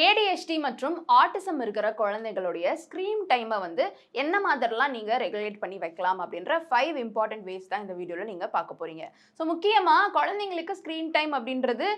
ADHD மற்றும் autism இருக்கிற குழந்தைகளுடைய ஸ்க்ரீன் டைமை என்ன மாதிரிலாம் நீங்கள் ரெகுலேட் பண்ணி வைக்கலாம் அப்படின்ற 5 இம்பார்ட்டன்ட் வேஸ் தான் இந்த வீடியோவில் நீங்கள் பார்க்க போகிறீங்க. ஸோ முக்கியமாக குழந்தைங்களுக்கு ஸ்க்ரீன் டைம் அப்படின்றது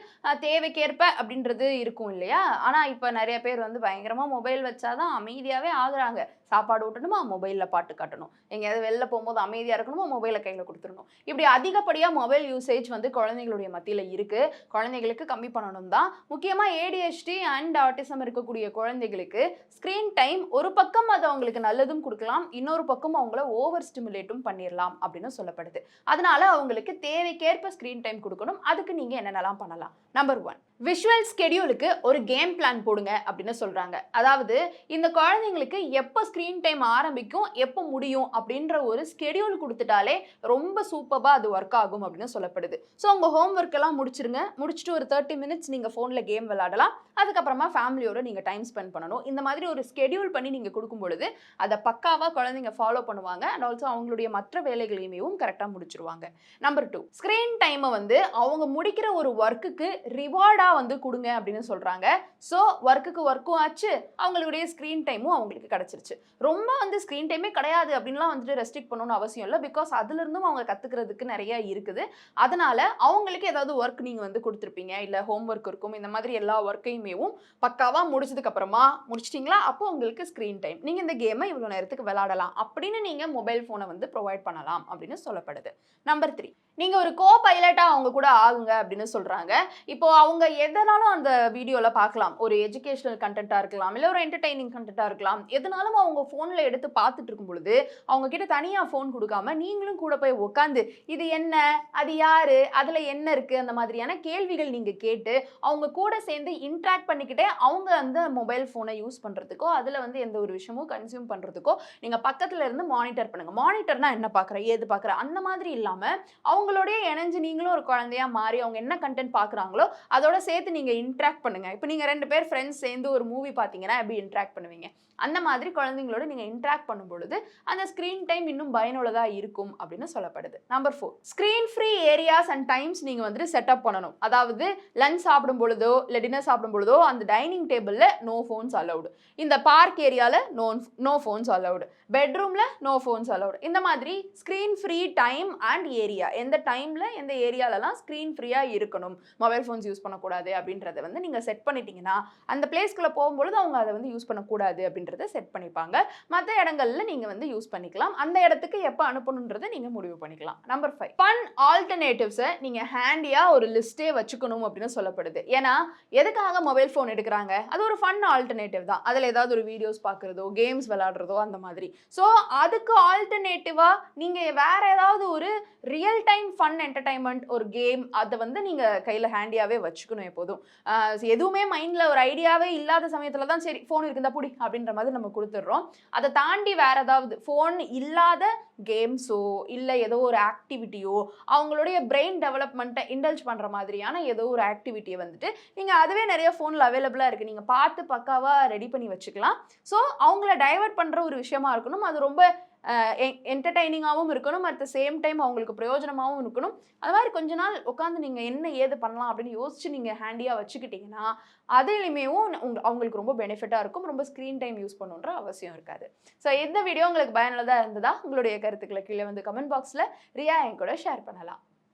தேவைக்கேற்ப அப்படின்றது இருக்கும் இல்லையா? ஆனால் இப்போ நிறைய பேர் பயங்கரமாக மொபைல் வச்சாதான் அமைதியாகவே ஆகுறாங்க. சாப்பாடு ஊட்டணுமா மொபைலில் பாட்டு காட்டணும், எங்கேயாவது வெளில போகும்போது அமைதியாக இருக்கணுமா மொபைலை கையில் கொடுத்துடணும். இப்படி அதிகப்படியாக மொபைல் யூசேஜ் குழந்தைகளுடைய மத்தியில் இருக்குது. குழந்தைகளுக்கு கம்மி பண்ணணும் தான். முக்கியமாக ADHD அண்ட் ஆட்டிசம் இருக்கக்கூடிய குழந்தைகளுக்கு ஸ்கிரீன் டைம் ஒரு பக்கம் அது அவங்களுக்கு நல்லதும் கொடுக்கலாம், இன்னொரு பக்கம் அவங்கள ஓவர் ஸ்டிமுலேட்டும் பண்ணிடலாம் அப்படின்னு சொல்லப்படுது. அதனால அவங்களுக்கு தேவைக்கேற்ப ஸ்கிரீன் டைம் கொடுக்கணும். அதுக்கு நீங்க என்னென்னலாம் பண்ணலாம்? நம்பர் 1, விஷுவல் ஸ்கெடியூலுக்கு ஒரு கேம் பிளான் போடுங்க அப்படின்னு சொல்றாங்க. அதாவது இந்த குழந்தைங்களுக்கு எப்போ ஸ்கிரீன் டைம் ஆரம்பிக்கும் எப்போ முடியும் அப்படின்ற ஒரு ஸ்கெடியூல் கொடுத்துட்டாலே ரொம்ப சூப்பராக அது ஒர்க் ஆகும் அப்படின்னு சொல்லப்படுது. ஸோ உங்கள் ஹோம் ஒர்க் எல்லாம் முடிச்சிருங்க. முடிச்சுட்டு ஒரு 30 மினிட்ஸ் நீங்கள் ஃபோனில் கேம் விளையாடலாம். அதுக்கப்புறமா ஃபேமிலியோட நீங்கள் டைம் ஸ்பெண்ட் பண்ணணும். இந்த மாதிரி ஒரு ஸ்கெடியூல் பண்ணி நீங்கள் கொடுக்கும் பொழுது அதை பக்காவாக குழந்தைங்க ஃபாலோ பண்ணுவாங்க. அண்ட் ஆல்சோ அவங்களுடைய மற்ற வேலைகளையுமே கரெக்டாக முடிச்சிருவாங்க. நம்பர் 2, ஸ்கிரீன் டைமை அவங்க முடிக்கிற ஒரு ஒர்க்குக்கு ரிவார்டாக கொடுங்க அப்படின்னு சொல்றாங்க. ஸோ ஒர்க்குக்கு ஒர்க்கும் ஆச்சு, அவங்களுடைய ஸ்கிரீன் டைமும் அவங்களுக்கு கிடைச்சிருச்சு. ரொம்ப ஸ்கிரீன் டைமே கிடையாது அப்படின்லாம் ரெஸ்ட்ரிக்ட் பண்ணணும்னு அவசியம் இல்லை. பிகாஸ் அதுல இருந்தும் அவங்க கத்துக்கிறதுக்கு நிறைய இருக்குது. அதனால அவங்களுக்கு ஏதாவது ஒர்க் நீங்க கொடுத்துருப்பீங்க, இல்லை ஹோம் ஒர்க் இருக்கும், இந்த மாதிரி எல்லா ஒர்க்கையுமே பக்காவா முடிச்சதுக்கு அப்புறமா முடிச்சிட்டீங்களா, அப்போ உங்களுக்கு ஸ்கிரீன் டைம், நீங்க இந்த கேமை இவ்வளவு நேரத்துக்கு விளையாடலாம் அப்படின்னு நீங்க மொபைல் போனை ப்ரொவைட் பண்ணலாம் அப்படின்னு சொல்லப்படுது. நம்பர் 3, நீங்க ஒரு கோ பைலட்டா அவங்க கூட ஆகுங்க அப்படின்னு சொல்றாங்க. இப்போ அவங்க எதனாலும் அந்த வீடியோல பார்க்கலாம். ஒரு எஜுகேஷனல் கண்டென்ட்டா இருக்கலாம், இல்லை ஒரு என்டர்டைனிங் கண்டென்ட்டா இருக்கலாம். எதனாலும் அவங்க ஃபோனில் எடுத்து பார்த்துட்டு இருக்கும் பொழுது அவங்க கிட்ட தனியாக ஃபோன் கொடுக்காம நீங்களும் கூட போய் உட்காந்து இது என்ன, அது யாரு, அதில் என்ன இருக்குது, அந்த மாதிரியான கேள்விகள் நீங்கள் கேட்டு அவங்க கூட சேர்ந்து இன்ட்ராக்ட் பண்ணிக்கிட்டே அவங்க அந்த மொபைல் ஃபோனை யூஸ் பண்ணுறதுக்கோ அதில் எந்த ஒரு விஷயமும் கன்சியூம் பண்ணுறதுக்கோ நீங்கள் பக்கத்தில் இருந்து மானிட்டர் பண்ணுங்கள். மானிட்டர்னா என்ன பார்க்குற, ஏது பார்க்குற, அந்த மாதிரி இல்லாமல் அவங்களோடய இணைஞ்சு நீங்களும் ஒரு குழந்தையா மாறி அவங்க என்ன கண்டென்ட் பார்க்குறாங்களோ அதோட சேர்த்து நீங்க இன்ட்ராக்ட் பண்ணுங்க. இப்போ நீங்க 2 பேர் ஃப்ரெண்ட்ஸ் சேர்ந்து ஒரு மூவி பார்த்தீங்கன்னா எப்படி இன்ட்ராக்ட் பண்ணுவீங்க, அந்த மாதிரி குழந்தைங்களோட நீங்க இன்ட்ராக்ட் பண்ணும் பொழுது அந்த ஸ்கிரீன் டைம் இன்னும் பயனுள்ளதா இருக்கும் அப்படின்னு சொல்லப்படுது. Number 4, screen free areas and times நீங்க செட்டப் பண்ணணும். அதாவது லஞ்ச் சாப்பிடும் பொழுதோ இல்லை டின்னர் சாப்பிடும் பொழுதோ அந்த டைனிங் டேபிள்ல நோ ஃபோன்ஸ் அலவுடு, இந்த பார்க் ஏரியால நோ ஃபோன்ஸ் அலவுடு, பெட்ரூம்ல நோ ஃபோன்ஸ் அலவுடு. இந்த மாதிரி screen free time and area, எந்த டைம்ல எந்த ஏரியாலலாம் ஸ்கிரீன் ஃப்ரீயா இருக்கணும், மொபைல் ஃபோன்ஸ் யூஸ் பண்ணக்கூடாது அப்படின்றத நீங்க செட் பண்ணிட்டீங்கன்னா அந்த பிளேஸ்க்குள்ள போகும்பொழுது அவங்க அதை யூஸ் பண்ணக்கூடாது அப்படின்றத செட் பண்ணிப்பாங்க. மற்ற இடங்கள்ல நீங்க யூஸ் பண்ணிக்கலாம். அந்த இடத்துக்கு எப்போ அனுப்பணுன்றதை நீங்க முடிவு பண்ணிக்கலாம். நம்பர் 5, ஃபன் ஆல்டர்னேட்டிவ்ஸை நீங்க ஹேண்டியா ஒரு லிஸ்டே வச்சுக்கணும் அப்படின்னு சொல்லப்படுது. ஏன்னா எதுக்காக மொபைல் ஃபோன் எடுக்கிறாங்க, அது ஒரு ஃபன் ஆல்டர்னேட்டிவ் தான். அதில் ஏதாவது ஒரு வீடியோஸ் பார்க்குறதோ கேம்ஸ் விளையாடுறதோ அந்த மாதிரி. ஸோ அதுக்கு ஆல்டர்னேட்டிவா நீங்க வேற ஏதாவது ஒரு ரியல் டைம் ஃபன் என்டர்டைன்மெண்ட் ஒரு கேம் அதை நீங்க கையில ஹேண்டியாவே வச்சுக்கணும். எப்போதும் எதுவுமே மைண்ட்ல ஒரு ஐடியாவே இல்லாத சமயத்துல தான் சரி ஃபோன் இருக்குதா புடி அப்படின்ற மாதிரி நம்ம கொடுத்துடுறோம். அதை தாண்டி வேற ஏதாவது ஃபோன் இல்லாத கேம்ஸோ இல்லை ஏதோ ஒரு ஆக்டிவிட்டியோ அவங்களுடைய பிரெயின் டெவலப்மெண்ட்டை இண்டல்ஜ் பண்ற மாதிரியான ஏதோ ஒரு ஆக்டிவிட்டியை நீங்க அதுவே நிறைய ஃபோன்ல அவைலபிளா இருக்கு, நீங்க பார்த்து பக்காவா ரெடி பண்ணி வச்சுக்கலாம். ஸோ அவங்கள டைவர்ட் பண்ற ஒரு விஷயமா இருக்கணும். அது ரொம்ப என்டர்டைனிங்காகவும் இருக்கணும், அட் த சேம் டைம் அவங்களுக்கு பிரயோஜனமாகவும் இருக்கணும். அது மாதிரி கொஞ்ச நாள் உட்காந்து நீங்கள் என்ன ஏது பண்ணலாம் அப்படின்னு யோசிச்சு நீங்கள் ஹேண்டியாக வச்சுக்கிட்டிங்கன்னா அதுலையுமேவும் அவங்களுக்கு ரொம்ப பெனிஃபிட்டாக இருக்கும். ரொம்ப ஸ்க்ரீன் டைம் யூஸ் பண்ணுன்ற அவசியம் இருக்காது. ஸோ இந்த வீடியோ உங்களுக்கு பயனுள்ளதாக இருந்ததா உங்களுடைய கருத்துக்களை கீழே கமெண்ட் பாக்ஸில் ரியா என் கூட ஷேர் பண்ணலாம்.